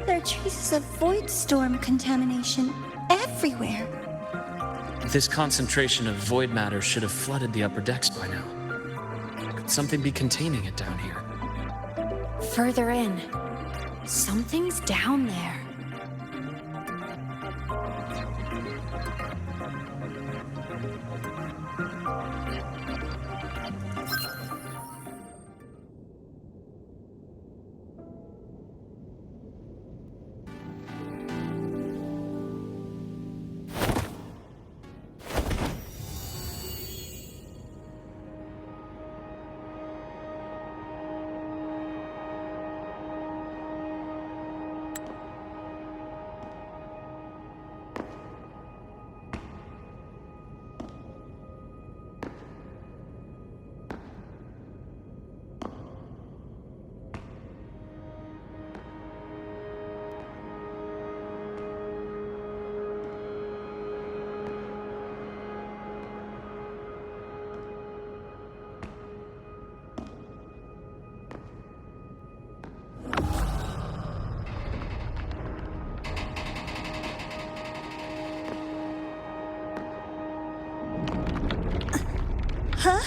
There are traces of void storm contamination everywhere. This concentration of void matter should have flooded the upper decks by now. Could something be containing it down here? Further in. Something's down there. Huh?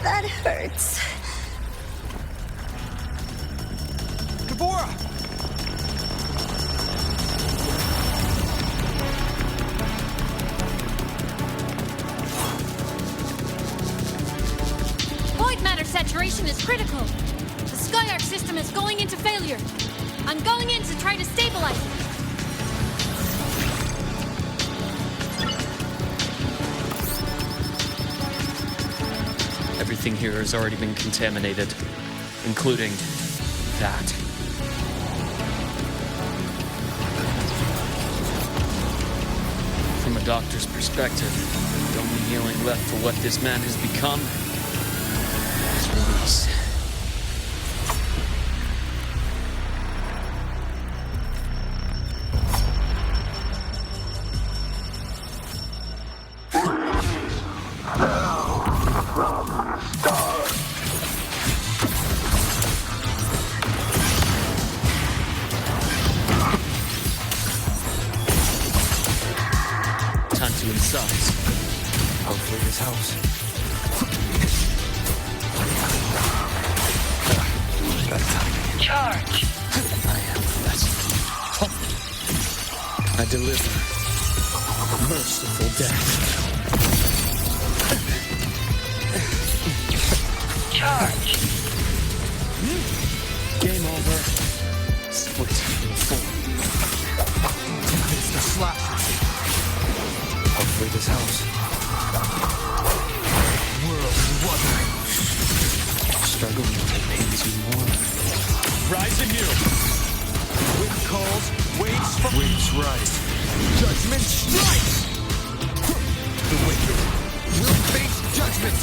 That hurts. Deborah! Void matter saturation is critical. The Skyark system is going into failure. I'm going in to try to stabilize it. Everything here has already been contaminated, including that. From a doctor's perspective, the only healing left for what this man has become is release. Time to incise. Hopefully this helps. That time. Charge. I am the vessel. I deliver merciful death. Charge. Game over. Split in four. It's the slashers. Hopefully this helps. World wondering. Struggling with it pains you more. Rise anew. Wind calls, waves from... Waves rise. Judgment strikes! The wicked will face judgment.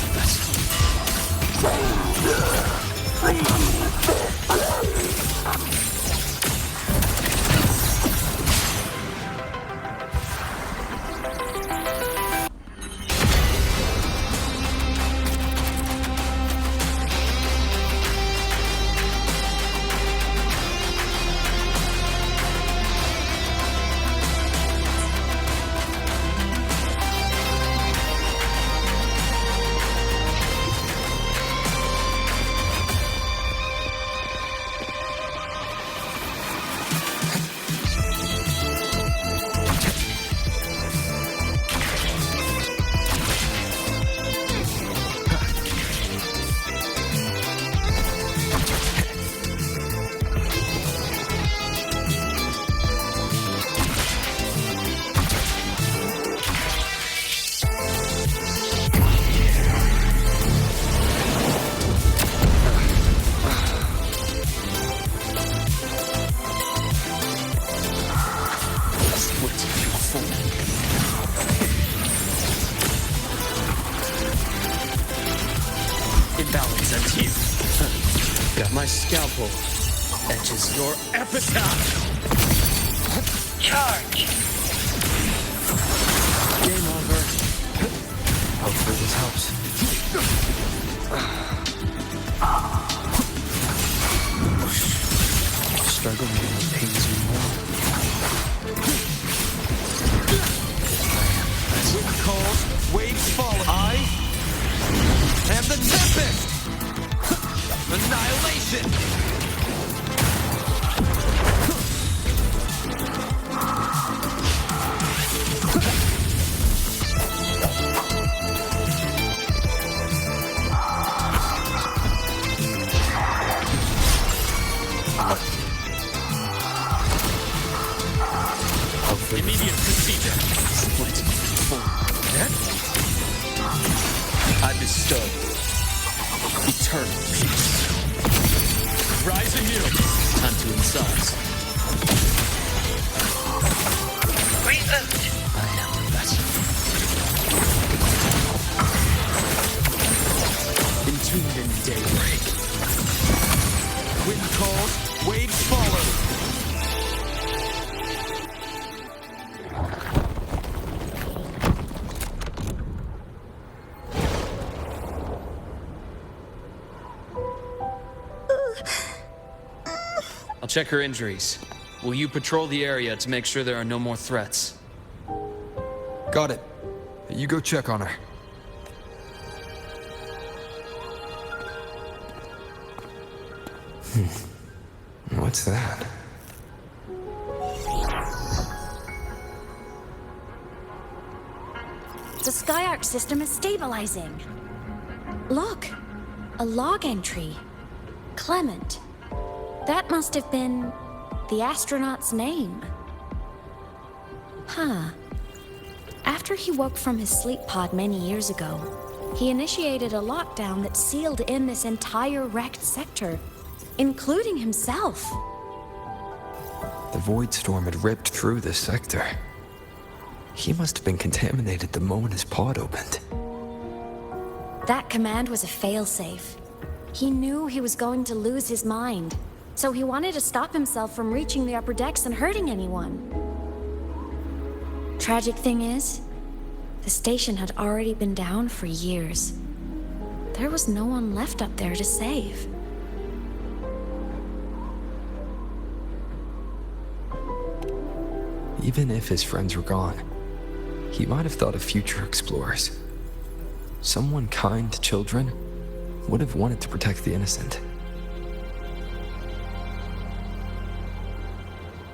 imbalance ends here. Got my scalpel. Etches your epitaph. Charge. Game over. Hopefully this helps. Struggling only pains you more. Cold, waves follow. I am the Tempest! Annihilation! Immediate procedure. Split. I bestow eternal peace. Rise anew. Time to incise. Reboot. I am the vessel. Entombed in daybreak. Wind calls, waves follow. I'll check her injuries. Will you patrol the area to make sure there are no more threats? Got it. You go check on her. What's that? The Skyarc system is stabilizing. Look, a log entry. Clement. That must have been the astronaut's name. Huh. After he woke from his sleep pod many years ago, he initiated a lockdown that sealed in this entire wrecked sector, including himself. The void storm had ripped through this sector. He must have been contaminated the moment his pod opened. That command was a failsafe. He knew he was going to lose his mind, so he wanted to stop himself from reaching the upper decks and hurting anyone. Tragic thing is, the station had already been down for years. There was no one left up there to save. Even if his friends were gone, he might have thought of future explorers. Someone kind to children would have wanted to protect the innocent.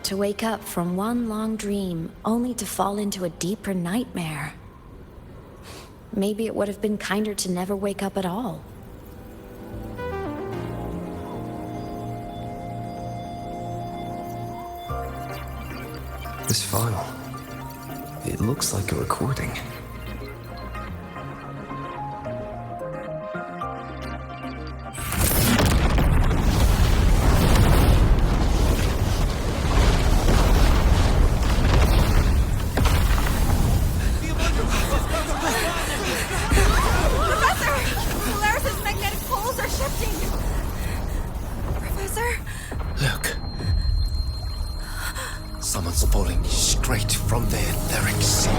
To wake up from one long dream, only to fall into a deeper nightmare. Maybe it would have been kinder to never wake up at all. This file, it looks like a recording. Look. Someone's falling straight from the etheric sea.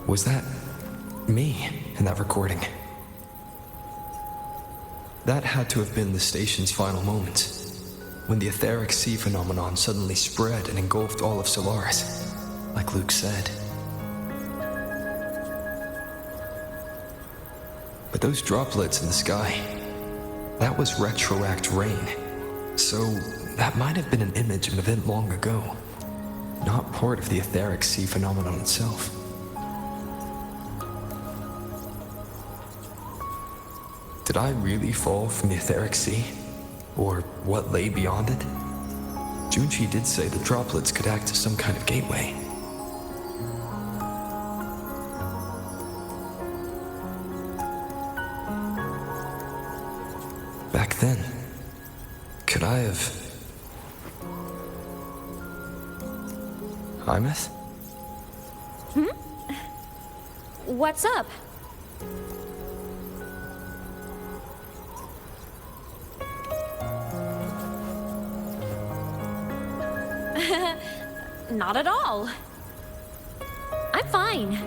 Was that me in that recording? That had to have been the station's final moments, when the etheric sea phenomenon suddenly spread and engulfed all of Solaris, like Luke said. But those droplets in the sky, that was retroact rain. So that might have been an image of an event long ago, not part of the etheric sea phenomenon itself. Did I really fall from the etheric sea? Or what lay beyond it? Junchi did say the droplets could act as some kind of gateway. Back then, could I have... Hymus? What's up? Not at all. I'm fine.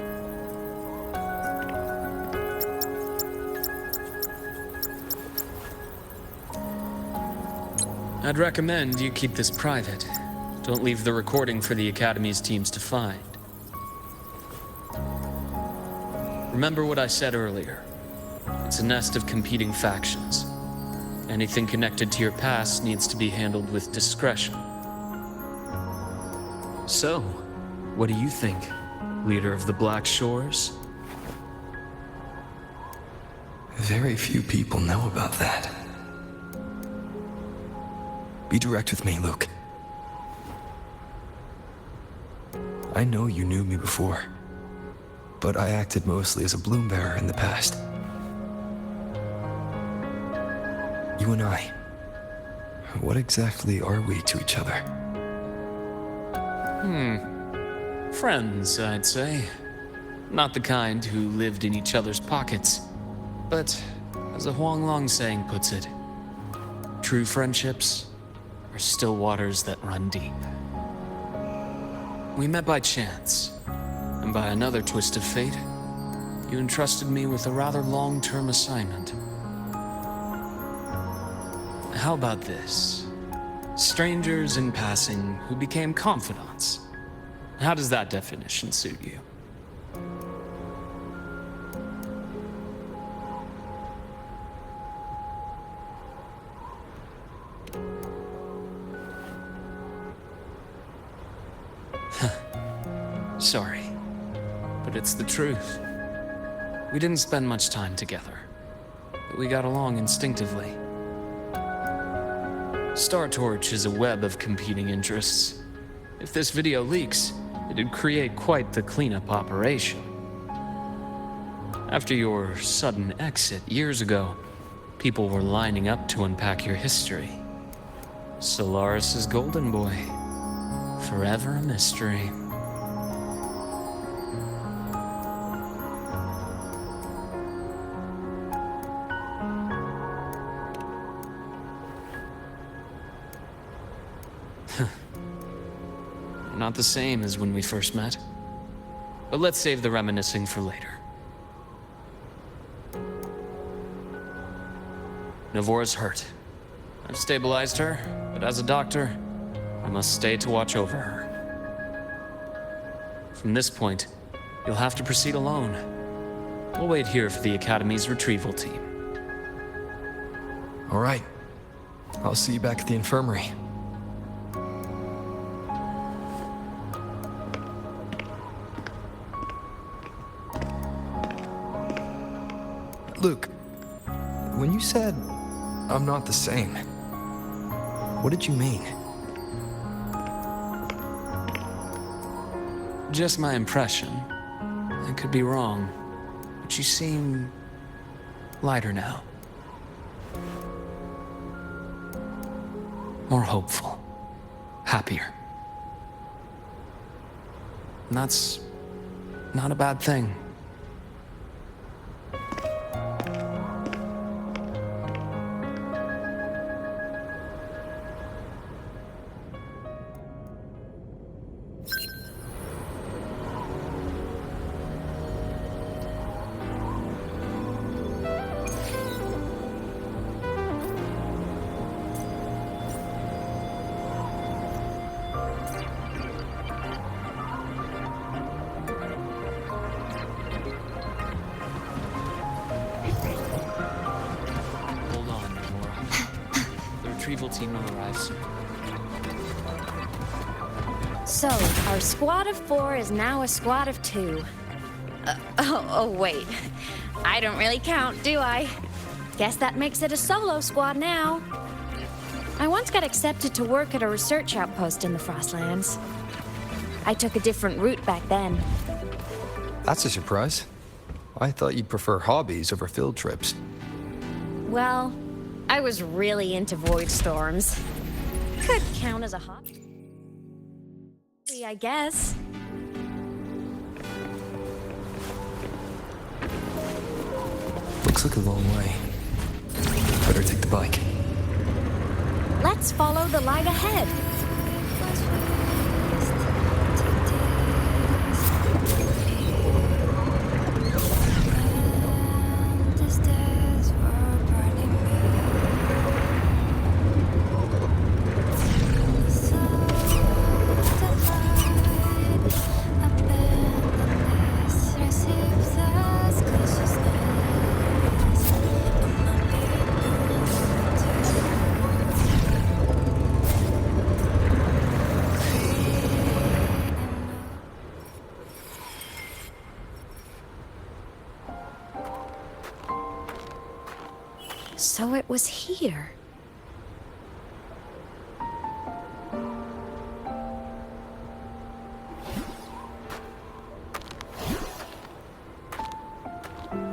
I'd recommend you keep this private. Don't leave the recording for the Academy's teams to find. Remember what I said earlier. It's a nest of competing factions. Anything connected to your past needs to be handled with discretion. So, what do you think, leader of the Black Shores? Very few people know about that. Be direct with me, Luke. I know you knew me before, but I acted mostly as a bloom bearer in the past. You and I, what exactly are we to each other? Friends, I'd say. Not the kind who lived in each other's pockets. But, as a Huang Long saying puts it, true friendships are still waters that run deep. We met by chance, and by another twist of fate, you entrusted me with a rather long-term assignment. How about this? Strangers in passing who became confidants. How does that definition suit you? Sorry, but it's the truth. We didn't spend much time together, but we got along instinctively. Star Torch is a web of competing interests. If this video leaks, it'd create quite the cleanup operation. After your sudden exit years ago, people were lining up to unpack your history. Solaris's golden boy. Forever a mystery. Not the same as when we first met. But let's save the reminiscing for later. Navora's hurt. I've stabilized her, but as a doctor, I must stay to watch over her. From this point, you'll have to proceed alone. We'll wait here for the Academy's retrieval team. All right. I'll see you back at the infirmary. Luke, when you said, I'm not the same, what did you mean? Just my impression. I could be wrong, but you seem lighter now. More hopeful. Happier. And that's not a bad thing. Retrieval team will arrive soon. So, our squad of 4 is now a squad of 2. Wait. I don't really count, do I? Guess that makes it a solo squad now. I once got accepted to work at a research outpost in the Frostlands. I took a different route back then. That's a surprise. I thought you'd prefer hobbies over field trips. Well, I was really into void storms. Could count as a hobby, I guess. Looks like a long way. Better take the bike. Let's follow the light ahead. So it was here.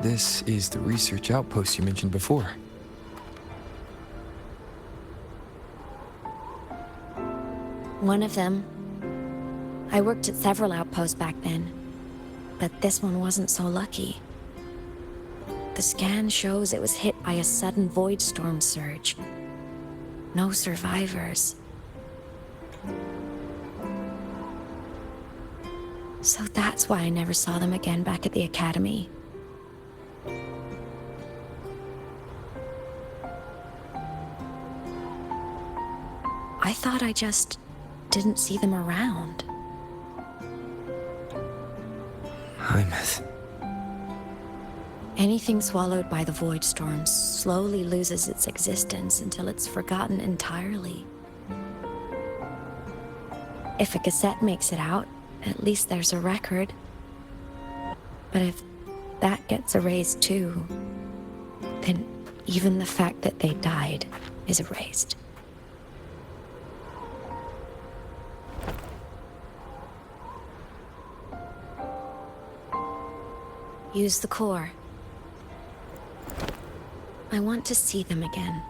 This is the research outpost you mentioned before. One of them. I worked at several outposts back then, but this one wasn't so lucky. The scan shows it was hit by a sudden void storm surge. No survivors. So that's why I never saw them again back at the academy. I thought I just didn't see them around. Hymus. Anything swallowed by the void storm slowly loses its existence until it's forgotten entirely. If a cassette makes it out, at least there's a record. But if that gets erased too, then even the fact that they died is erased. Use the core. I want to see them again.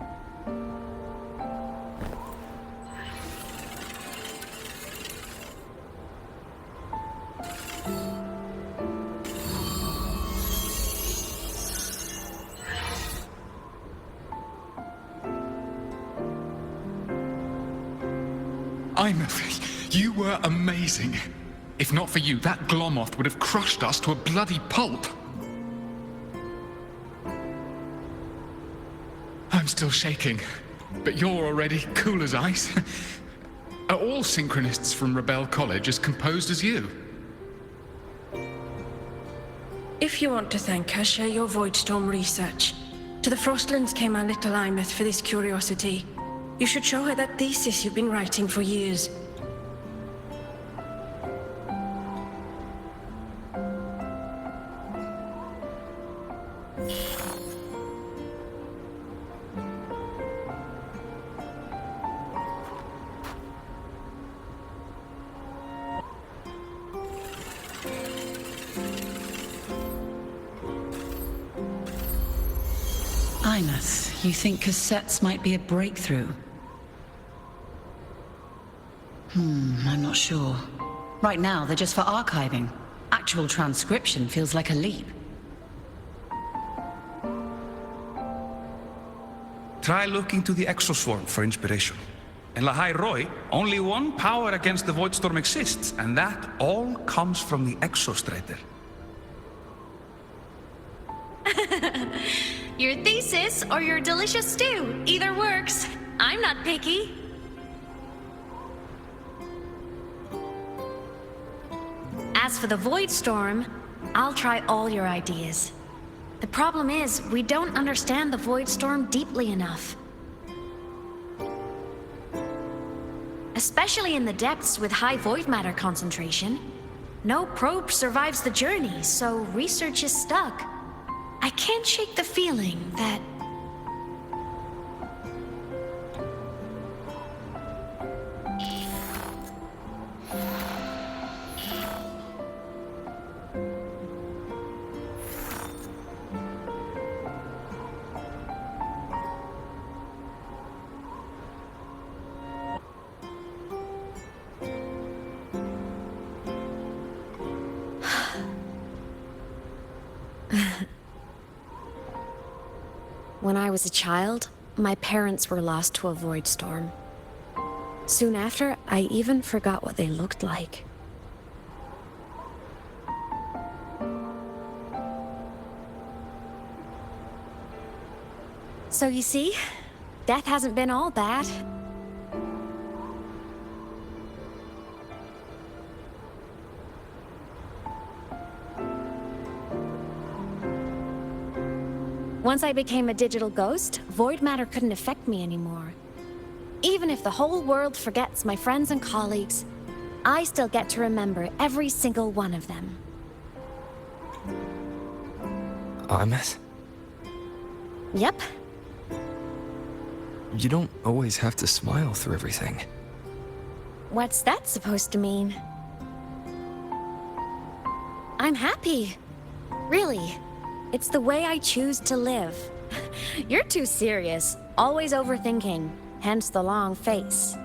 Imeth, you were amazing. If not for you, that Glomoth would have crushed us to a bloody pulp. I'm still shaking, but you're already cool as ice. Are all synchronists from Rebel College as composed as you? If you want to thank her, share your Voidstorm research. To the Frostlands came our little Imeth for this curiosity. You should show her that thesis you've been writing for years. Imeth, you think cassettes might be a breakthrough? I'm not sure. Right now, they're just for archiving. Actual transcription feels like a leap. Try looking to the Exoswarm for inspiration. In Lahai Roy, only one power against the Voidstorm exists, and that all comes from the Exostrator. Your thesis or your delicious stew, either works. I'm not picky. As for the Void Storm, I'll try all your ideas. The problem is, we don't understand the Void Storm deeply enough. Especially in the depths with high void matter concentration. No probe survives the journey, so research is stuck. I can't shake the feeling that... When I was a child, my parents were lost to a void storm. Soon after, I even forgot what they looked like. So you see, death hasn't been all bad. Once I became a digital ghost, void matter couldn't affect me anymore. Even if the whole world forgets my friends and colleagues, I still get to remember every single one of them. Amos? Yep. You don't always have to smile through everything. What's that supposed to mean? I'm happy. Really. It's the way I choose to live. You're too serious, always overthinking, hence the long face.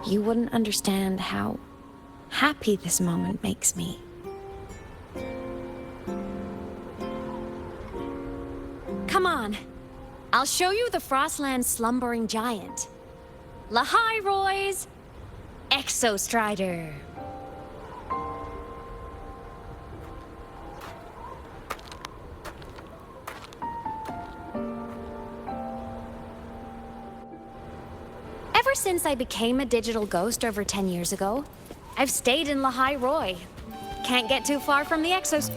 You wouldn't understand how happy this moment makes me. Come on. I'll show you the Frostland's slumbering giant. Lahai Roy's Exostrider. Ever since I became a digital ghost over 10 years ago, I've stayed in Lahai Roy. Can't get too far from the Exos.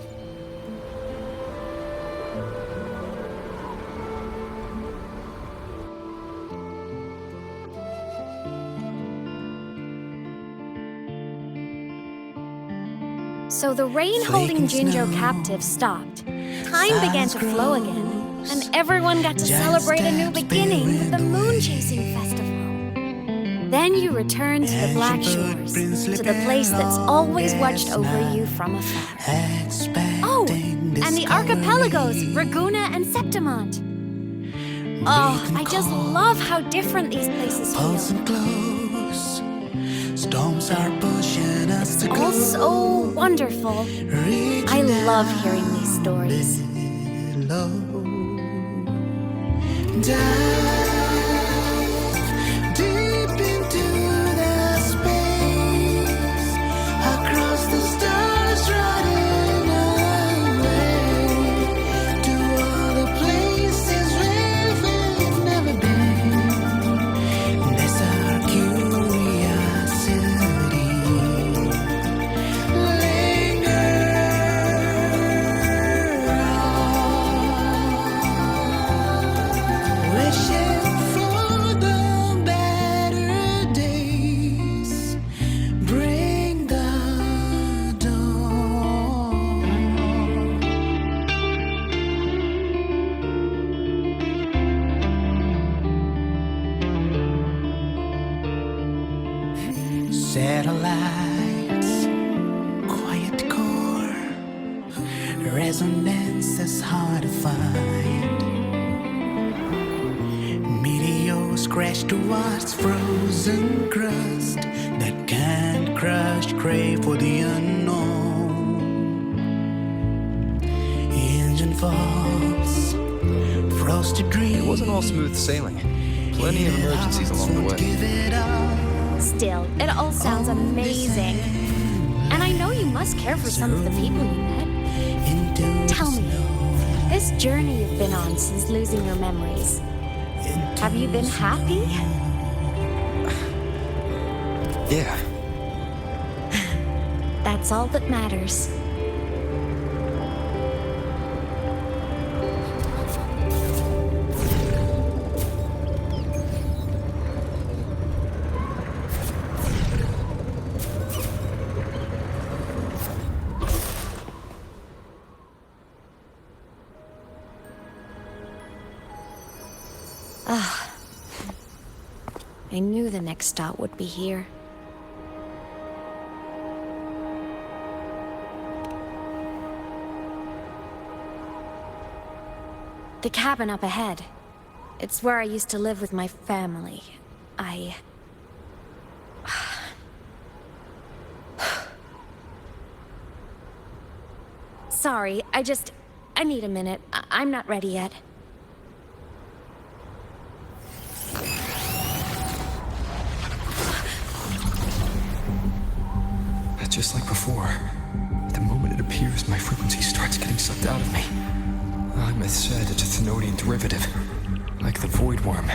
So the rain holding Jinjo captive stopped. Time began to flow again, and everyone got to celebrate a new beginning with the Moon Chasing Festival. Then you returned to the Black Shores, to the place that's always watched over you from afar. Oh, and the archipelagos, Raguna and Septimont. Oh, I just love how different these places feel. Storms are pushing us to all so wonderful. I love hearing these stories. Dive deep into the space, across the stars, running away to all the places where we've never been. That's our curiosity. Satellites, quiet core, resonance is hard to find. Meteors crash towards frozen crust that can't crush, crave for the unknown. Engine falls, frosted dreams. It wasn't all smooth sailing. Plenty of emergencies along the way. Still, it all sounds amazing. And I know you must care for some of the people you met. Tell me, this journey you've been on since losing your memories, have you been happy? Yeah. That's all that matters. I knew the next stop would be here. The cabin up ahead. It's where I used to live with my family. sorry. I need a minute. I'm not ready yet. Just like before, the moment it appears, my frequency starts getting sucked out of me. Imeth said it's a Thenodian derivative, like the Void Worm.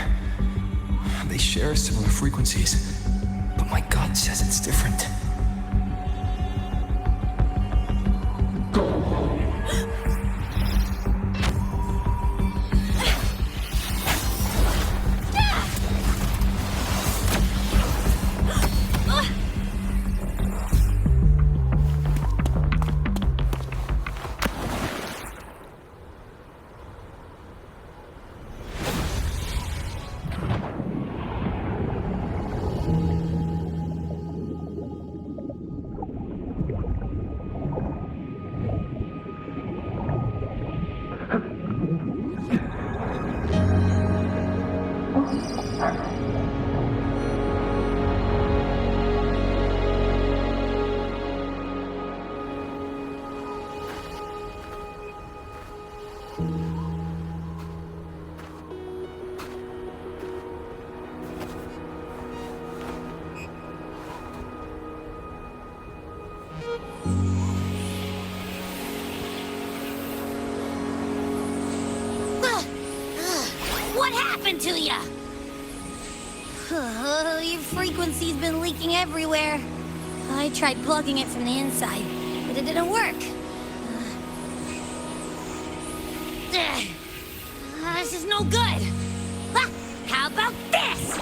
They share similar frequencies, but my gut says it's different. What happened to ya? Your frequency's been leaking everywhere. I tried plugging it from the inside, but it didn't work. This is no good. How about this?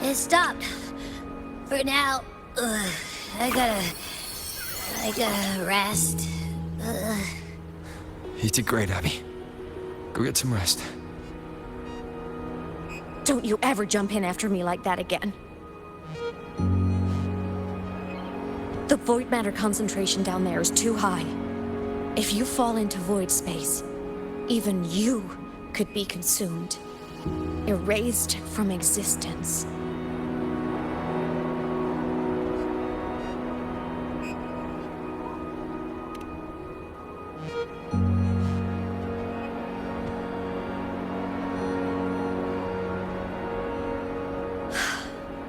It stopped. For now, I gotta rest. You did great, Abby. Go get some rest. Don't you ever jump in after me like that again. The void matter concentration down there is too high. If you fall into void space, even you could be consumed, erased from existence.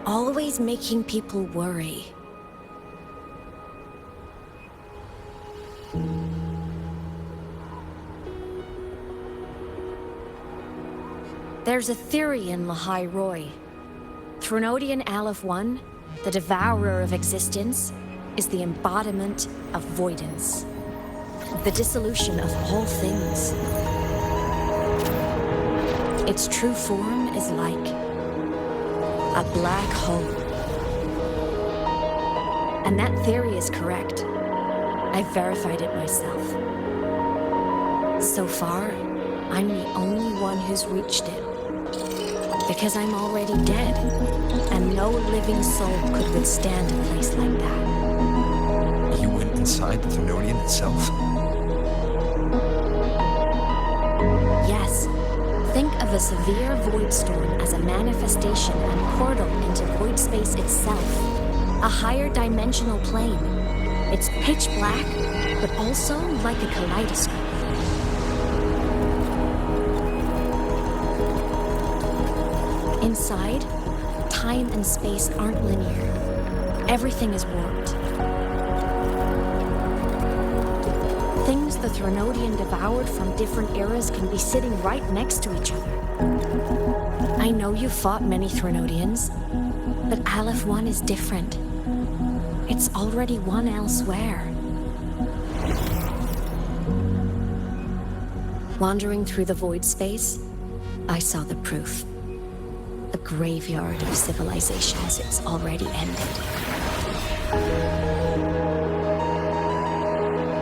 Always making people worry. There's a theory in Lahai Roy. Threnodian Aleph 1, the devourer of existence, is the embodiment of voidance. The dissolution of all things. Its true form is like a black hole. And that theory is correct. I've verified it myself. So far, I'm the only one who's reached it. Because I'm already dead, and no living soul could withstand a place like that. You went inside the Thenodian itself? Yes. Think of a severe void storm as a manifestation and portal into void space itself. A higher dimensional plane. It's pitch black, but also like a kaleidoscope. Inside, time and space aren't linear. Everything is warped. Things the Threnodian devoured from different eras can be sitting right next to each other. I know you've fought many Threnodians, but Aleph 1 is different. It's already won elsewhere. Wandering through the void space, I saw the proof. A graveyard of civilizations it's already ended.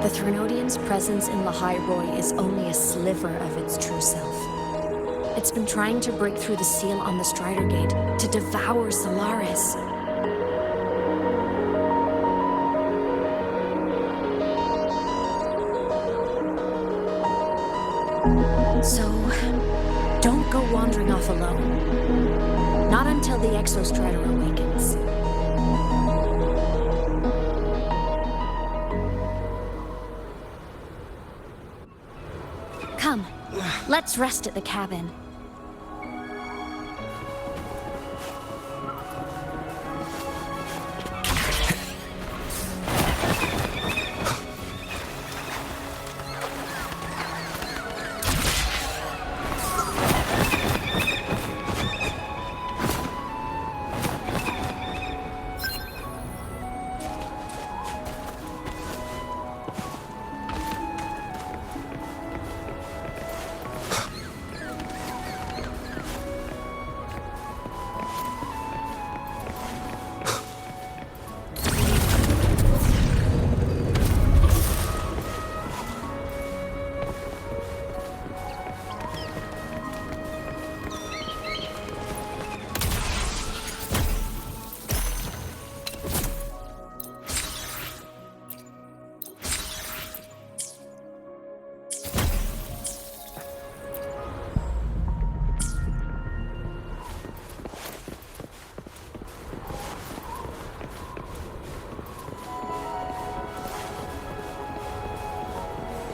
The Threnodian's presence in Lahai Roy is only a sliver of its true self. It's been trying to break through the seal on the Strider Gate to devour Solaris. So, don't go wandering off alone. Not until the Exostrider awakens. Let's rest at the cabin.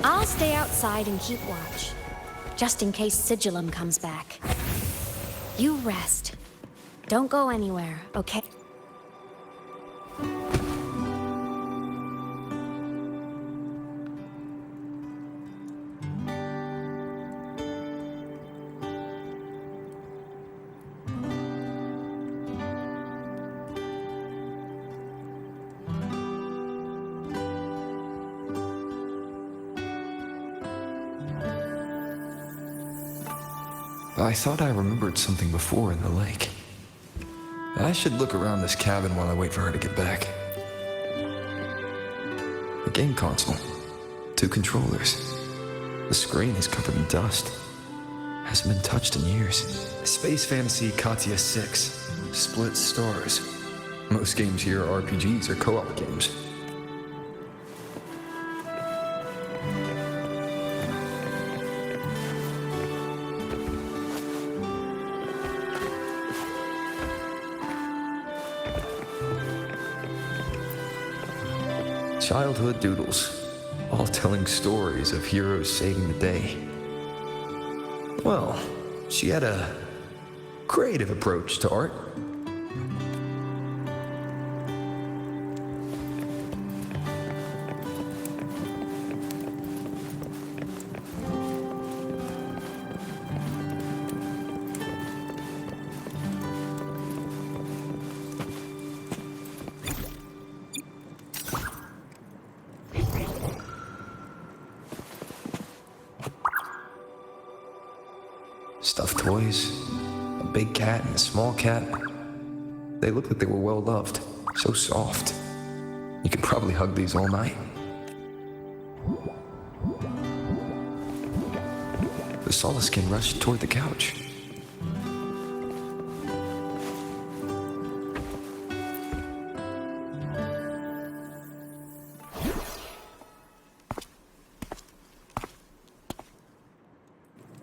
I'll stay outside and keep watch, just in case Sigilum comes back. You rest. Don't go anywhere, okay? I thought I remembered something before in the lake. I should look around this cabin while I wait for her to get back. A game console. 2 controllers. The screen is covered in dust. Hasn't been touched in years. Space Fantasy Katya 6. Split stars. Most games here are RPGs or co-op games. Childhood doodles, all telling stories of heroes saving the day. Well, she had a creative approach to art. Stuffed toys, a big cat and a small cat. They look like they were well loved, so soft. You could probably hug these all night. The Solaskin rushed toward the couch.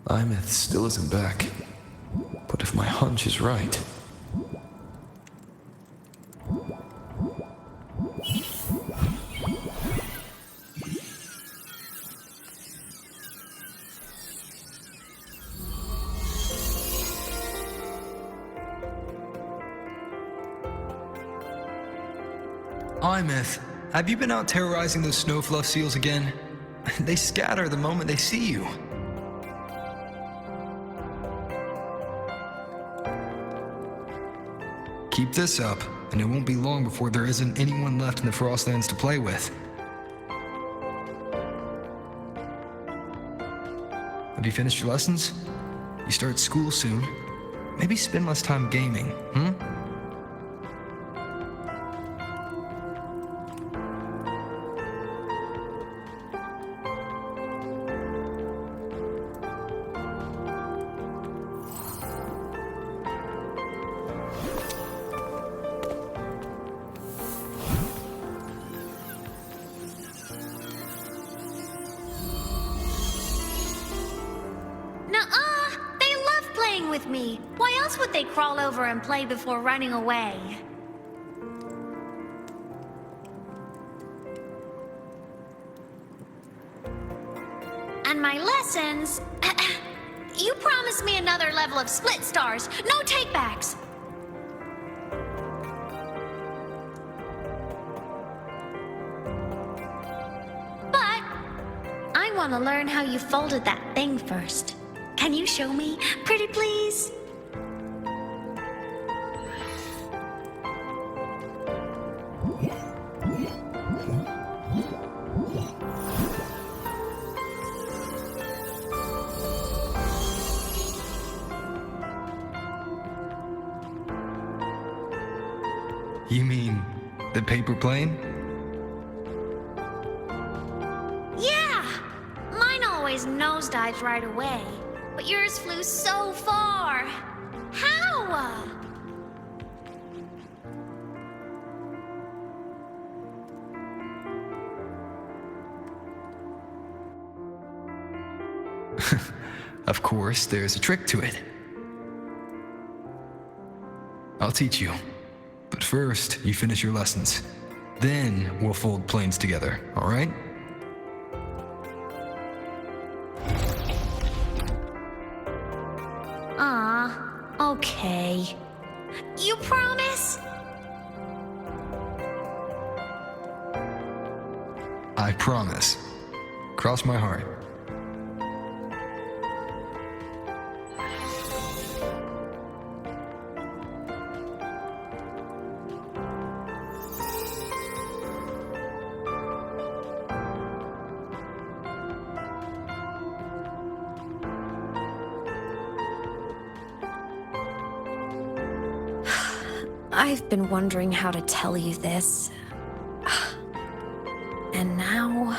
Imeth still isn't back, but if my hunch is right... Imeth, have you been out terrorizing those snowfluff seals again? They scatter the moment they see you. Keep this up, and it won't be long before there isn't anyone left in the Frostlands to play with. Have you finished your lessons? You start school soon. Maybe spend less time gaming, hmm? With me. Why else would they crawl over and play before running away? And my lessons... You promised me another level of split stars. No takebacks. But I want to learn how you folded that thing first. Can you show me, pretty please? You mean the paper plane? Yeah! Mine always nosedives right away, but yours flew so far. How? Of course, there's a trick to it. I'll teach you. But first, you finish your lessons. Then we'll fold planes together, alright? Okay. You promise? I promise. Cross my heart. I've been wondering how to tell you this. And now...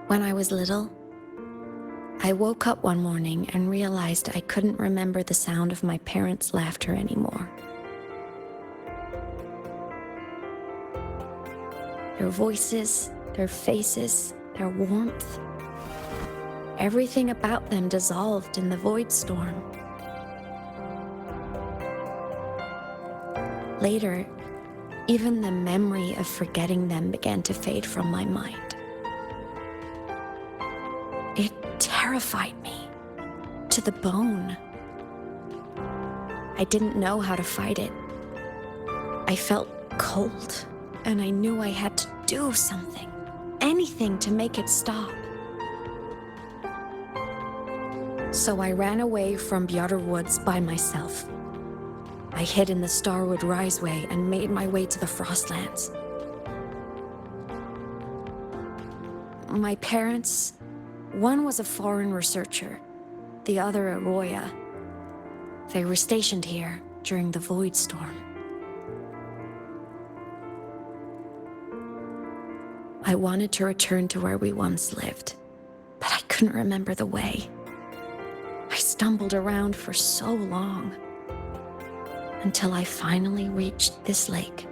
When I was little, I woke up one morning and realized I couldn't remember the sound of my parents' laughter anymore. Their voices, their faces, their warmth. Everything about them dissolved in the void storm. Later, even the memory of forgetting them began to fade from my mind. It terrified me to the bone. I didn't know how to fight it. I felt cold. And I knew I had to do something, anything to make it stop. So I ran away from Bjarter Woods by myself. I hid in the Starwood Riseway and made my way to the Frostlands. My parents, one was a foreign researcher, the other a Roya. They were stationed here during the Void Storm. I wanted to return to where we once lived, but I couldn't remember the way. I stumbled around for so long, until I finally reached this lake.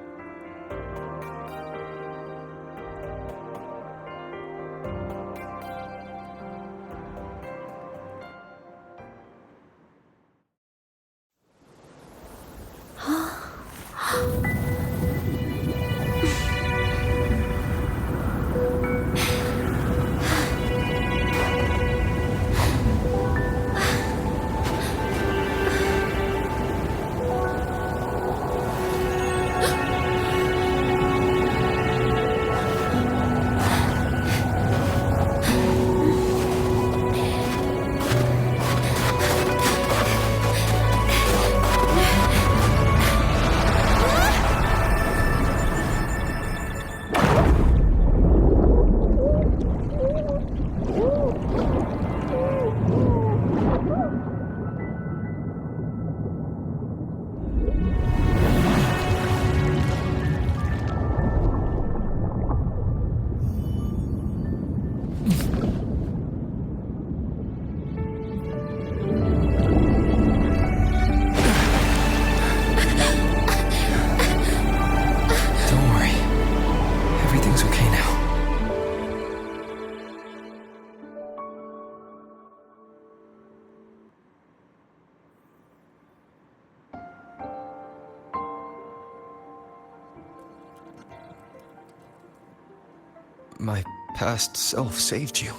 my past self saved you.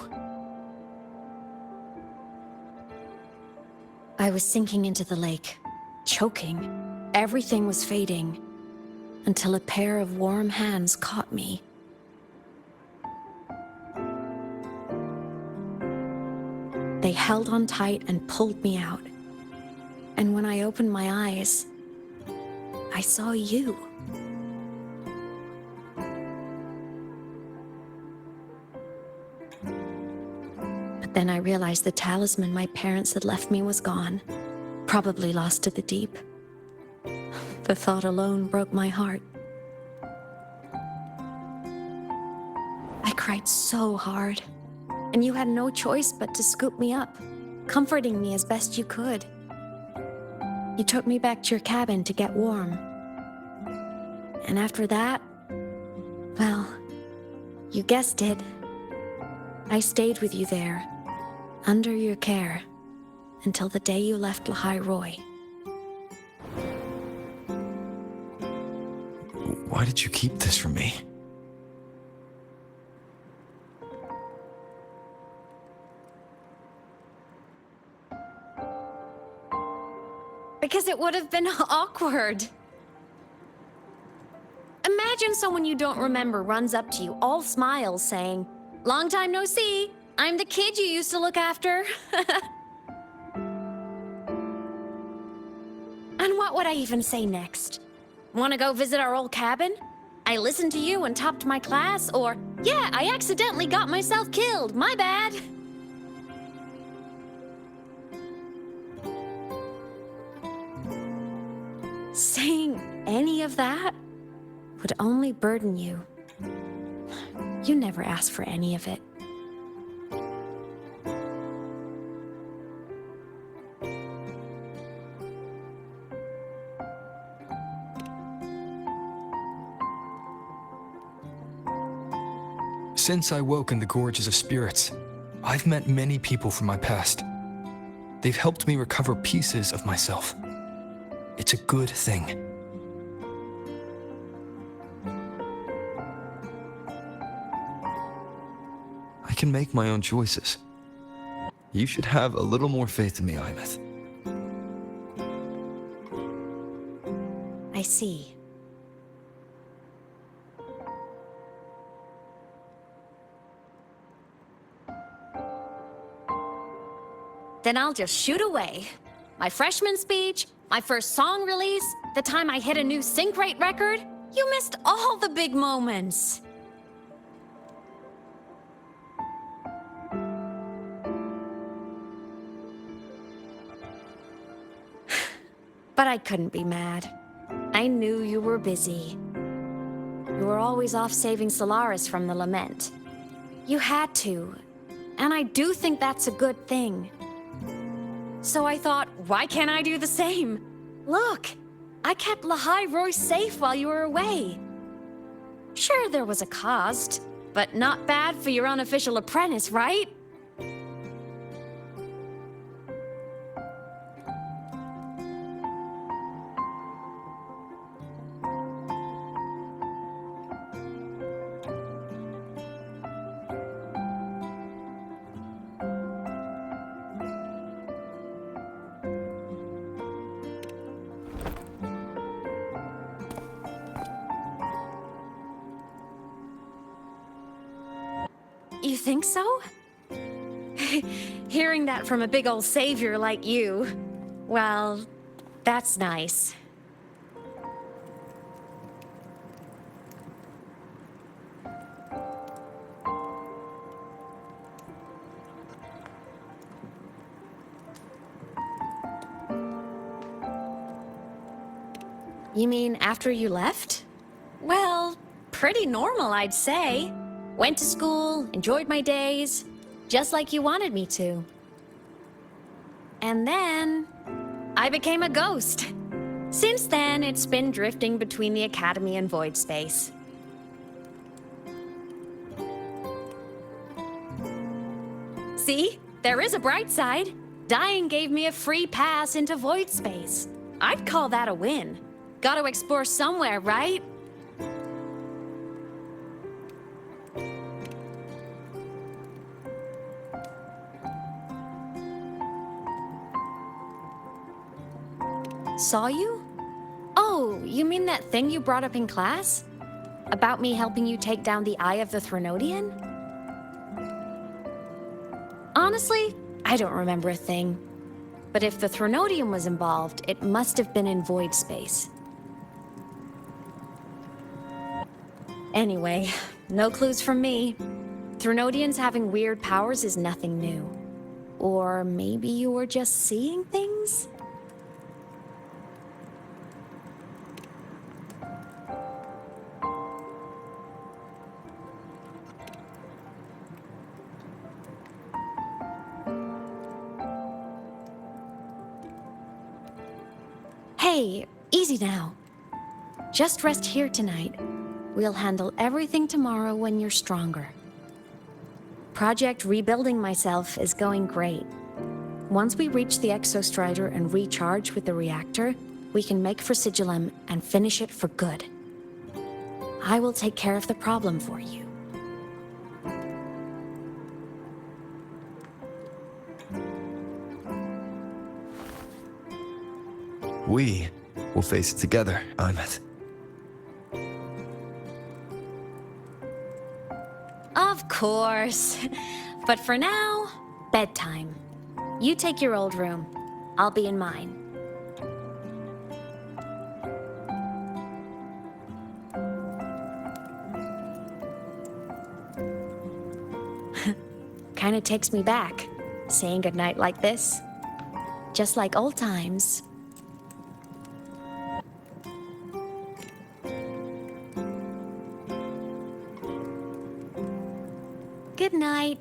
I was sinking into the lake, choking. Everything was fading, until a pair of warm hands caught me. They held on tight and pulled me out. And when I opened my eyes, I saw you. But then I realized the talisman my parents had left me was gone, probably lost to the deep. The thought alone broke my heart. I cried so hard, and you had no choice but to scoop me up, comforting me as best you could. You took me back to your cabin to get warm. And after that, well, you guessed it. I stayed with you there, under your care, until the day you left Lahai Roy. Why did you keep this from me? Because it would have been awkward. Imagine someone you don't remember runs up to you, all smiles, saying, "Long time no see. I'm the kid you used to look after." And what would I even say next? Want to go visit our old cabin? I listened to you and topped my class, or, "Yeah, I accidentally got myself killed. My bad." Saying any of that would only burden you. You never asked for any of it. Since I woke in the Gorges of Spirits, I've met many people from my past. They've helped me recover pieces of myself. It's a good thing. I can make my own choices. You should have a little more faith in me, Imeth. I see. Then I'll just shoot away. My freshman speech, my first song release, the time I hit a new sync rate record. You missed all the big moments. But I couldn't be mad. I knew you were busy. You were always off saving Solaris from the lament. You had to, and I do think that's a good thing. So I thought, why can't I do the same? Look, I kept Lahai Roy safe while you were away. Sure, there was a cost, but not bad for your unofficial apprentice, right? You think so? Hearing that from a big old savior like you, well, that's nice. You mean after you left? Well, pretty normal, I'd say. Went to school, enjoyed my days, just like you wanted me to. And then, I became a ghost. Since then, it's been drifting between the Academy and Void Space. See? There is a bright side. Dying gave me a free pass into Void Space. I'd call that a win. Gotta explore somewhere, right? Saw you? Oh, you mean that thing you brought up in class? About me helping you take down the Eye of the Threnodian? Honestly, I don't remember a thing. But if the Threnodian was involved, it must have been in void space. Anyway, no clues from me. Threnodians having weird powers is nothing new. Or maybe you were just seeing things? Hey, easy now. Just rest here tonight. We'll handle everything tomorrow when you're stronger. Project Rebuilding Myself is going great. Once we reach the Exostrider and recharge with the reactor, we can make for Sigilum and finish it for good. I will take care of the problem for you. We will face it together, Imeth. Of course. But for now, bedtime. You take your old room. I'll be in mine. Kinda takes me back, saying goodnight like this. Just like old times. Good night.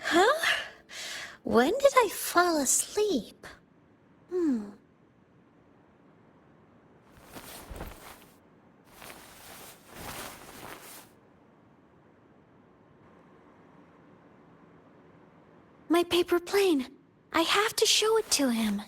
Huh? When did I fall asleep? My paper plane. I have to show it to him.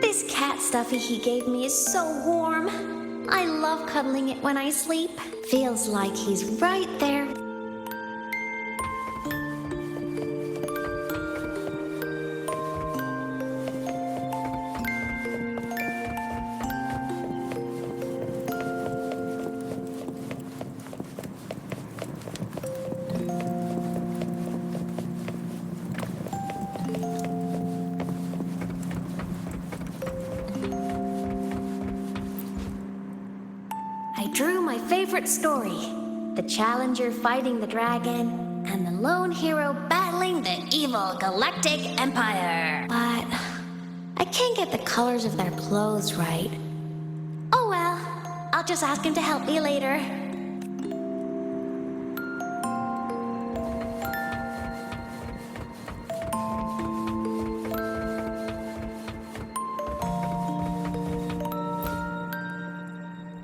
This cat stuffy he gave me is so warm. I love cuddling it when I sleep. Feels like he's right there. I drew my favorite story. The challenger fighting the dragon, and the lone hero battling the evil galactic empire. But I can't get the colors of their clothes right. Oh well, I'll just ask him to help me later.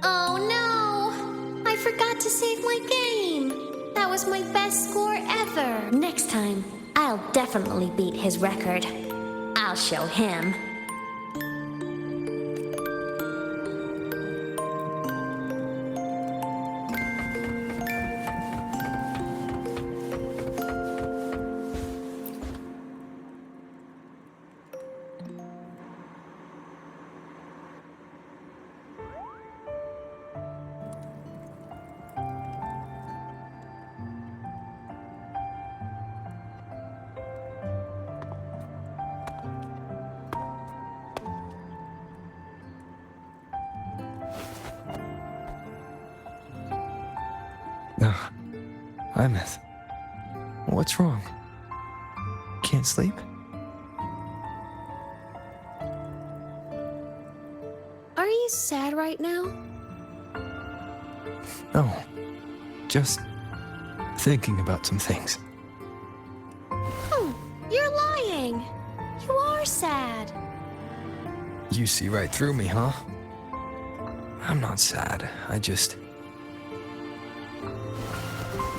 Oh no! I forgot to save my game! That was my best score ever! Next time, I'll definitely beat his record. I'll show him. Imeth. What's wrong? Can't sleep? Are you sad right now? No. Just thinking about some things. You're lying. You are sad. You see right through me, huh? I'm not sad. I just...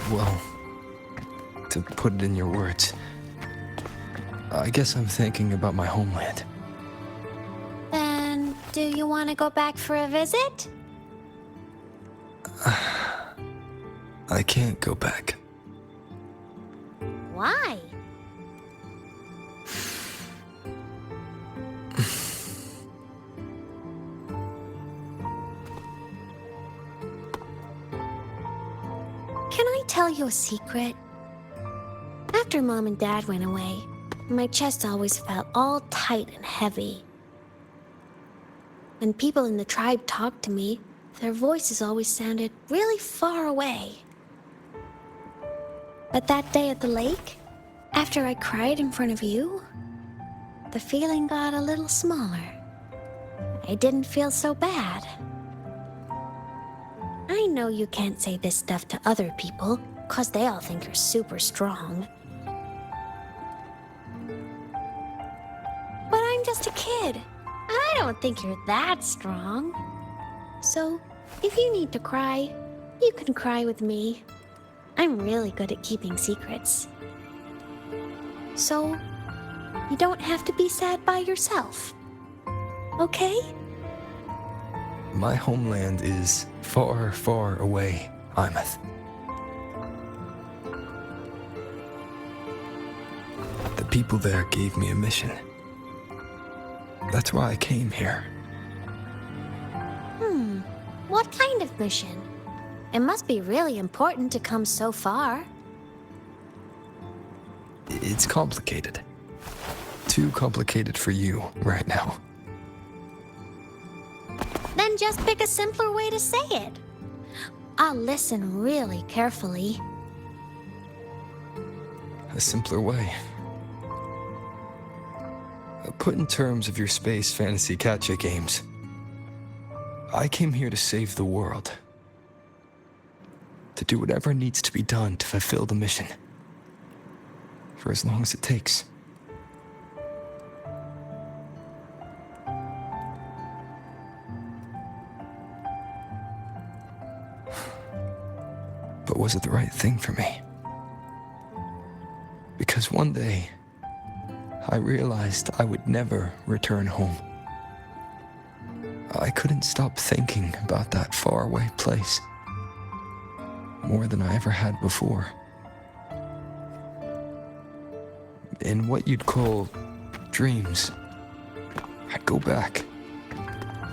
Well, to put it in your words, I guess I'm thinking about my homeland. Then, do you want to go back for a visit? I can't go back. Why? Can I tell you a secret? After Mom and Dad went away, my chest always felt all tight and heavy. When people in the tribe talked to me, their voices always sounded really far away. But that day at the lake, after I cried in front of you, the feeling got a little smaller. I didn't feel so bad. I know you can't say this stuff to other people, 'cause they all think you're super strong. But I'm just a kid, and I don't think you're that strong. So, if you need to cry, you can cry with me. I'm really good at keeping secrets. So, you don't have to be sad by yourself. Okay? My homeland is far, far away, Imeth. The people there gave me a mission. That's why I came here. What kind of mission? It must be really important to come so far. It's complicated. Too complicated for you right now. Then just pick a simpler way to say it. I'll listen really carefully. A simpler way. Put in terms of your space fantasy catch games. I came here to save the world. To do whatever needs to be done to fulfill the mission. For as long as it takes. But was it the right thing for me? Because one day, I realized I would never return home. I couldn't stop thinking about that faraway place. More than I ever had before. In what you'd call dreams, I'd go back,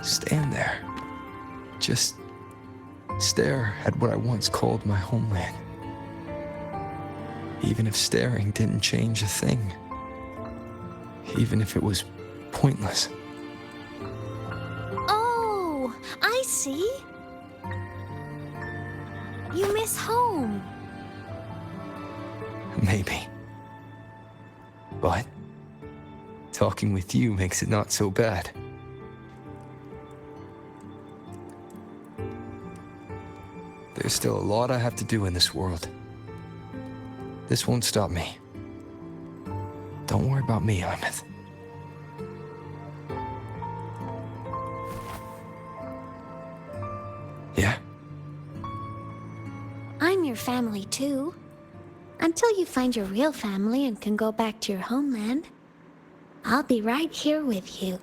stand there, just stare at what I once called my homeland. Even if staring didn't change a thing. Even if it was pointless. Oh, I see. You miss home. Maybe. But talking with you makes it not so bad. There's still a lot I have to do in this world. This won't stop me. Don't worry about me, Imeth. Yeah? I'm your family too. Until you find your real family and can go back to your homeland, I'll be right here with you.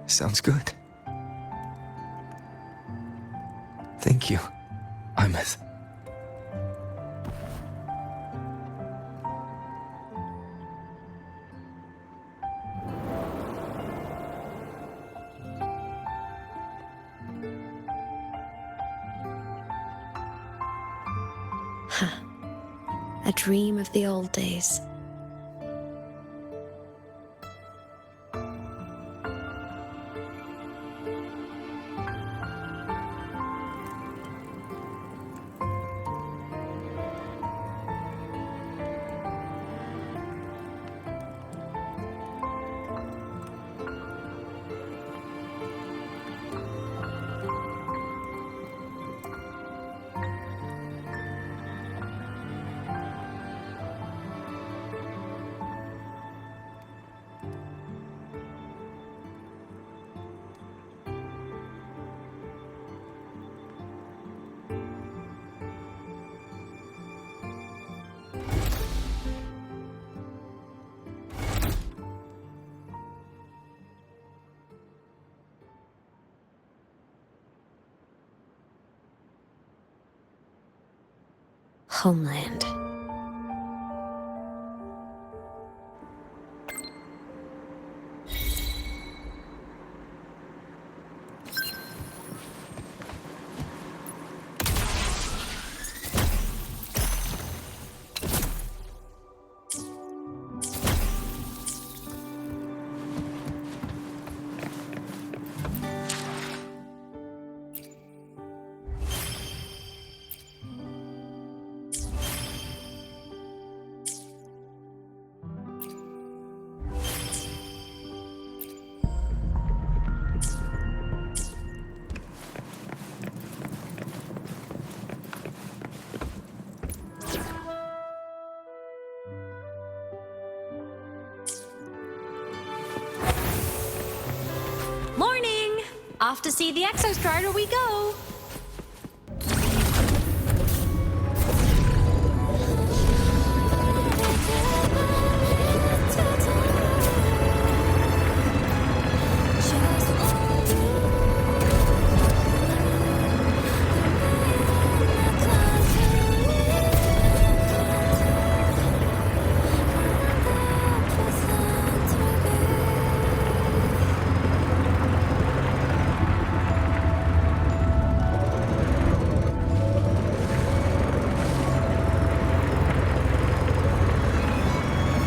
Sounds good. Thank you, Imeth. A dream of the old days. homeland. Morning! Off to see the Exostrider we go!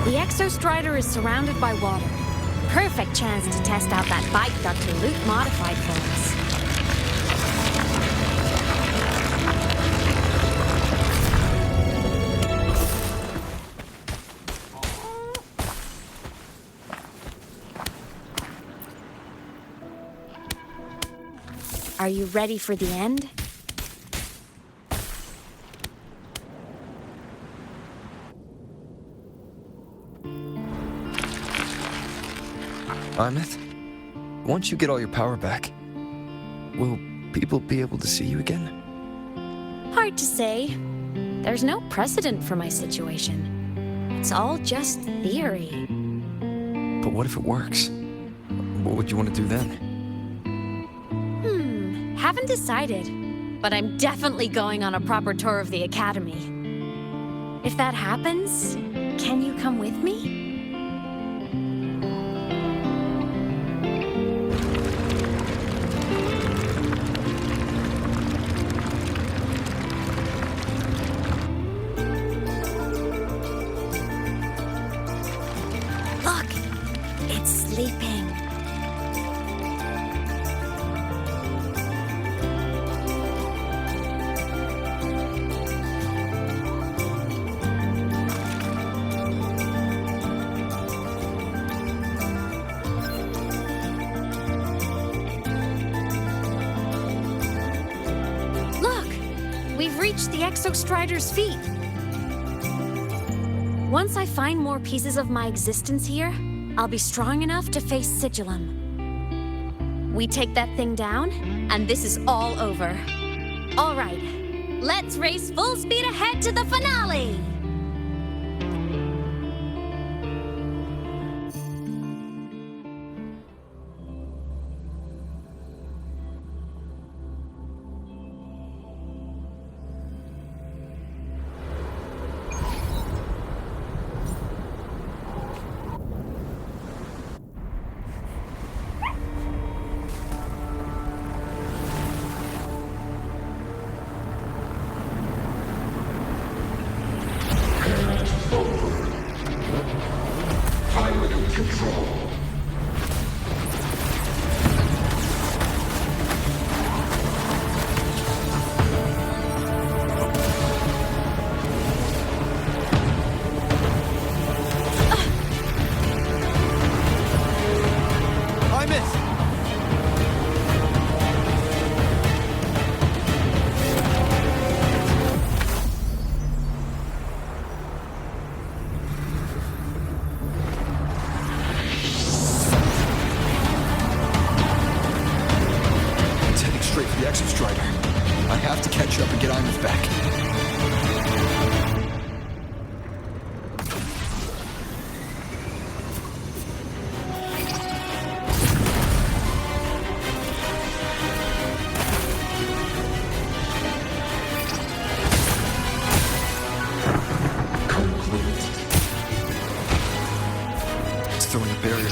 The Exostrider is surrounded by water. Perfect chance to test out that bike Dr. Luke modified for us. Are you ready for the end? Imeth, once you get all your power back, will people be able to see you again? Hard to say. There's no precedent for my situation. It's all just theory. But what if it works? What would you want to do then? Haven't decided. But I'm definitely going on a proper tour of the Academy. If that happens, can you come with me? Look! It's sleeping. We've reached the Exostrider's feet. Once I find more pieces of my existence here, I'll be strong enough to face Sigilum. We take that thing down, and this is all over. All right, let's race full speed ahead to the finale! The Exostrider. I have to catch up and get Imeth back.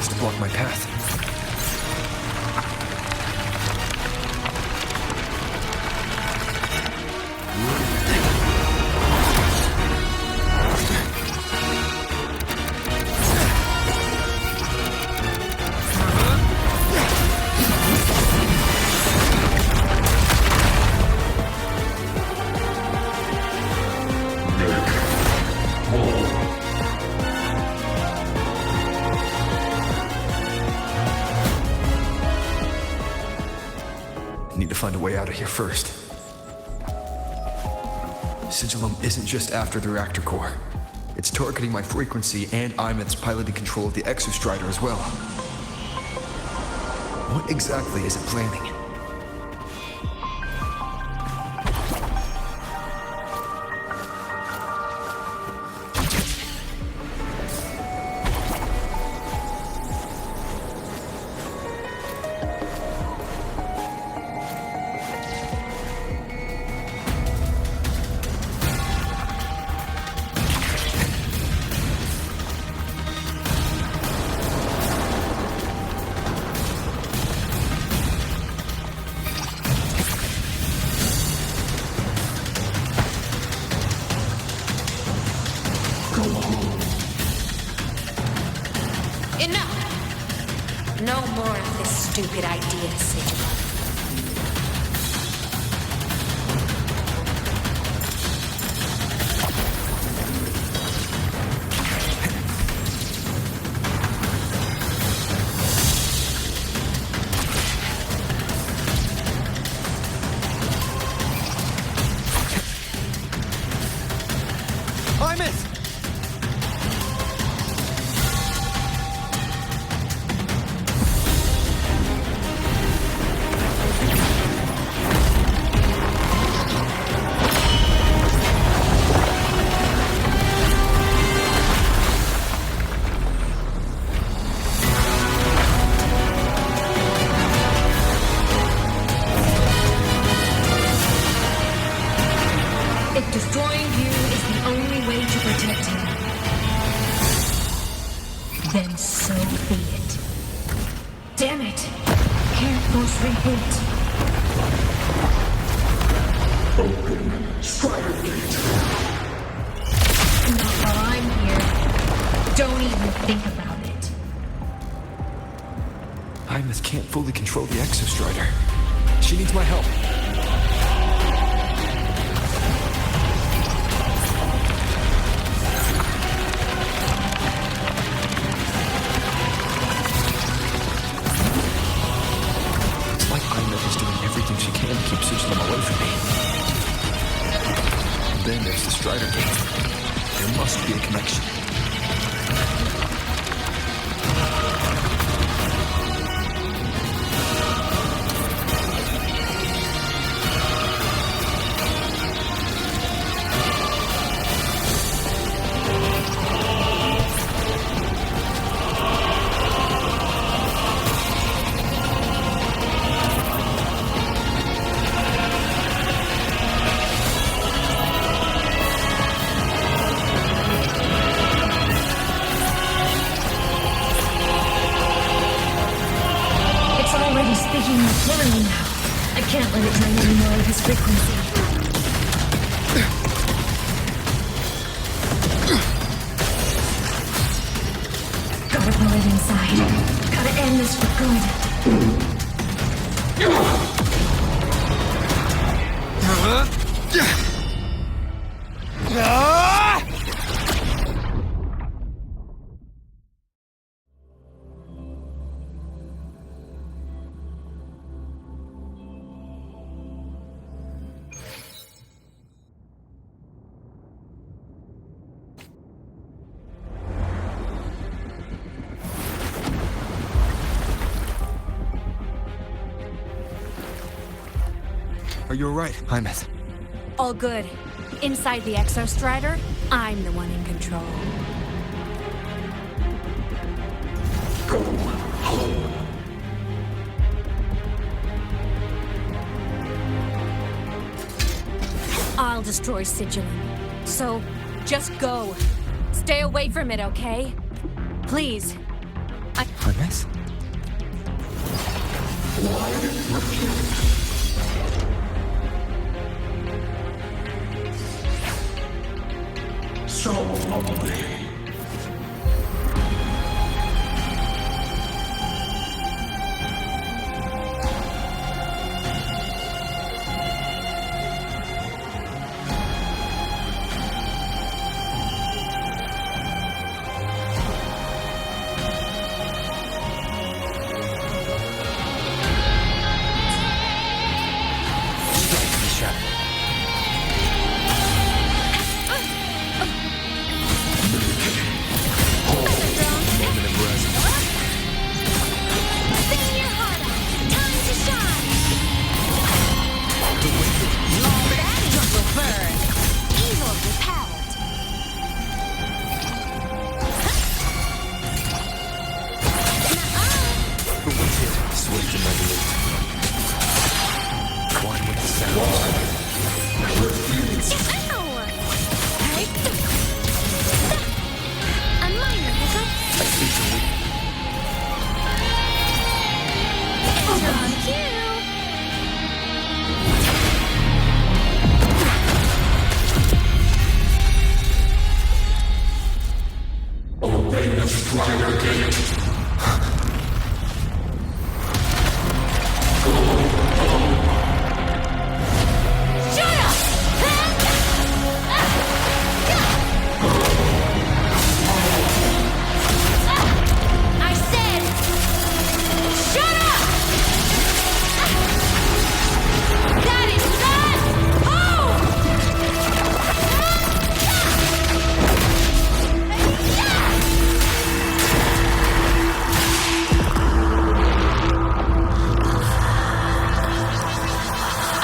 objects to block my path. Need to find a way out of here first. Sigilum isn't just after the reactor core. It's targeting my frequency and Imeth's piloting control of the Exostrider as well. What exactly is it planning? Enough! No more of this stupid idea, Sigilum. Imeth! If destroying you is the only way to protect him, then so be it. Damn it! Can't force reboot. Open Strider Gate. Not while I'm here. Don't even think about it. Imeth can't fully control the Exostrider. She needs my help. Everything she can to keep Sigilum away from me. Then there's the Strider Gate. There must be a connection. Already speaking more clearly now. I can't let it drain any more of his frequency. Gotta pull it inside. Gotta end this for good. Are you alright, Imeth? All good. Inside the Exostrider, I'm the one in control. Go home. I'll destroy Sigilum. So, just go. Stay away from it, okay? Please. Ernest? So lovely.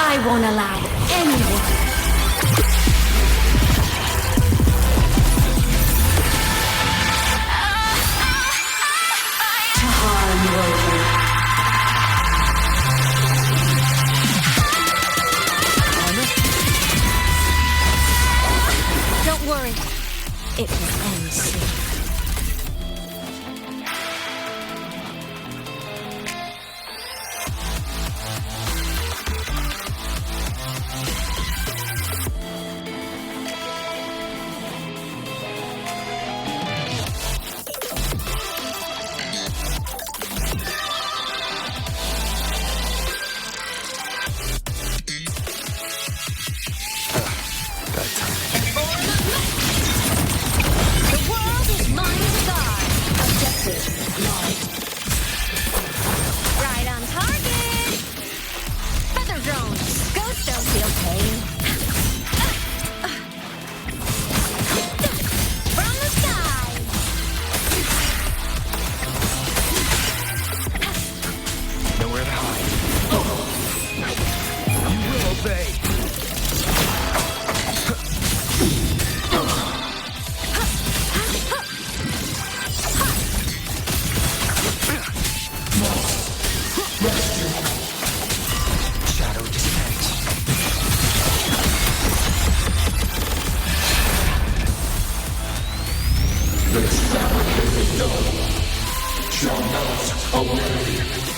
I won't allow anyone. To harm Rover. Don't worry. It will end soon. Right on target! Feather drones! Ghosts don't feel pain. From the sky! Nowhere to hide. You will obey. Shadow descent. The experiment is done. Shall not away.